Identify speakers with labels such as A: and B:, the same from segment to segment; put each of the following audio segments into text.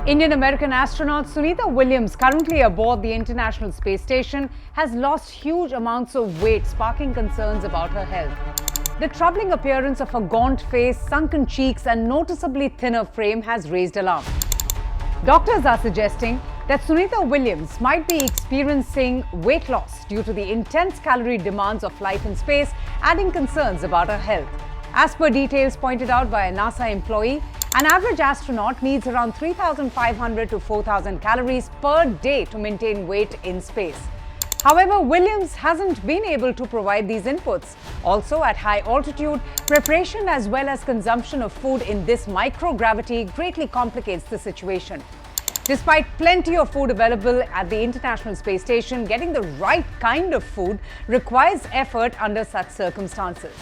A: Indian-American astronaut Sunita Williams, currently aboard the International Space Station, has lost huge amounts of weight, sparking concerns about her health. The troubling appearance of her gaunt face, sunken cheeks and noticeably thinner frame has raised alarm. Doctors are suggesting that Sunita Williams might be experiencing weight loss due to the intense calorie demands of life in space, adding concerns about her health. As per details pointed out by a NASA employee, an average astronaut needs around 3,500 to 4,000 calories per day to maintain weight in space. However, Williams hasn't been able to provide these inputs. Also, at high altitude, preparation as well as consumption of food in this microgravity greatly complicates the situation. Despite plenty of food available at the International Space Station, getting the right kind of food requires effort under such circumstances.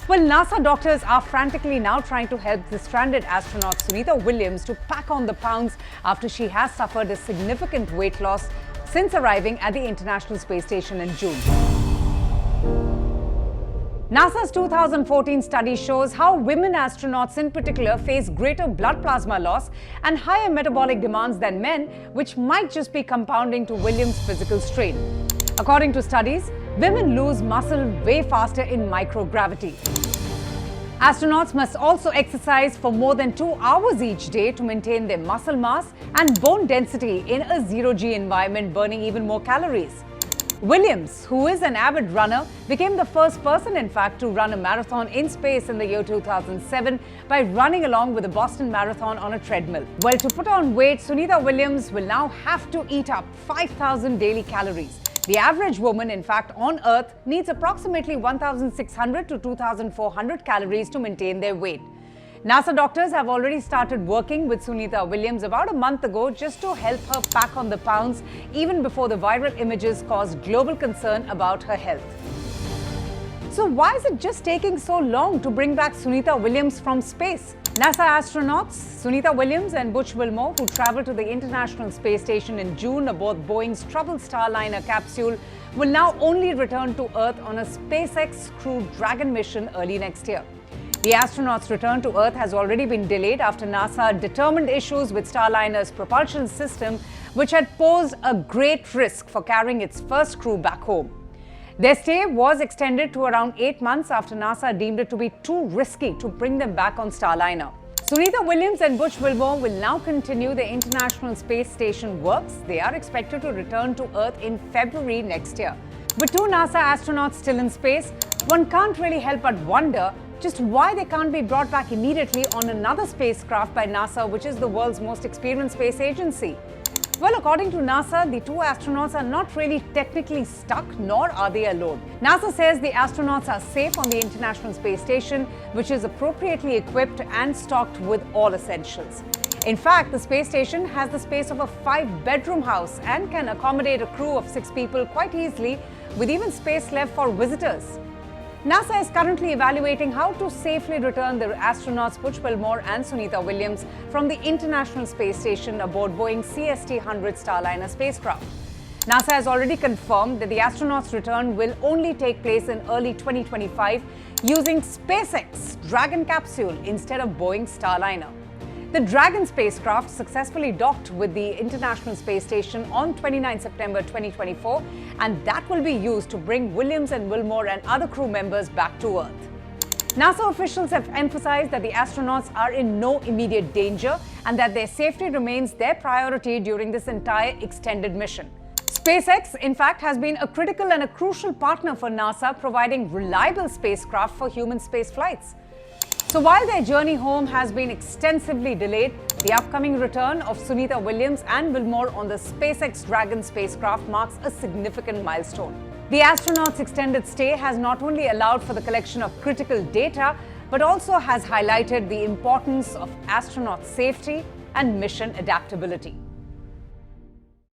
A: Well, NASA doctors are frantically now trying to help the stranded astronaut Sunita Williams to pack on the pounds after she has suffered a significant weight loss since arriving at the International Space Station in June. NASA's 2014 study shows how women astronauts in particular face greater blood plasma loss and higher metabolic demands than men, which might just be compounding to Williams' physical strain. According to studies, women lose muscle way faster in microgravity. Astronauts must also exercise for more than 2 hours each day to maintain their muscle mass and bone density in a zero-G environment, burning even more calories. Williams, who is an avid runner, became the first person, in fact, to run a marathon in space in the year 2007 by running along with the Boston Marathon on a treadmill. Well, to put on weight, Sunita Williams will now have to eat up 5,000 daily calories. The average woman, in fact, on Earth needs approximately 1,600 to 2,400 calories to maintain their weight. NASA doctors have already started working with Sunita Williams about a month ago just to help her pack on the pounds, even before the viral images caused global concern about her health. So why is it just taking so long to bring back Sunita Williams from space? NASA astronauts Sunita Williams and Butch Wilmore, who traveled to the International Space Station in June aboard Boeing's troubled Starliner capsule, will now only return to Earth on a SpaceX Crew Dragon mission early next year. The astronauts' return to Earth has already been delayed after NASA determined issues with Starliner's propulsion system, which had posed a great risk for carrying its first crew back home. Their stay was extended to around 8 months after NASA deemed it to be too risky to bring them back on Starliner. Sunita Williams and Butch Wilmore will now continue the International Space Station works. They are expected to return to Earth in February next year. With 2 NASA astronauts still in space, one can't really help but wonder just why they can't be brought back immediately on another spacecraft by NASA, which is the world's most experienced space agency. Well, according to NASA, the 2 astronauts are not really technically stuck, nor are they alone. NASA says the astronauts are safe on the International Space Station, which is appropriately equipped and stocked with all essentials. In fact, the space station has the space of a 5-bedroom house and can accommodate a crew of 6 people quite easily, with even space left for visitors. NASA is currently evaluating how to safely return the astronauts Butch Wilmore and Sunita Williams from the International Space Station aboard Boeing CST-100 Starliner spacecraft. NASA has already confirmed that the astronauts' return will only take place in early 2025 using SpaceX Dragon capsule instead of Boeing Starliner. The Dragon spacecraft successfully docked with the International Space Station on 29 September 2024, and that will be used to bring Williams and Wilmore and other crew members back to Earth. NASA officials have emphasized that the astronauts are in no immediate danger and that their safety remains their priority during this entire extended mission. SpaceX, in fact, has been a critical and a crucial partner for NASA, providing reliable spacecraft for human space flights. So while their journey home has been extensively delayed, the upcoming return of Sunita Williams and Wilmore on the SpaceX Dragon spacecraft marks a significant milestone. The astronauts' extended stay has not only allowed for the collection of critical data, but also has highlighted the importance of astronaut safety and mission adaptability.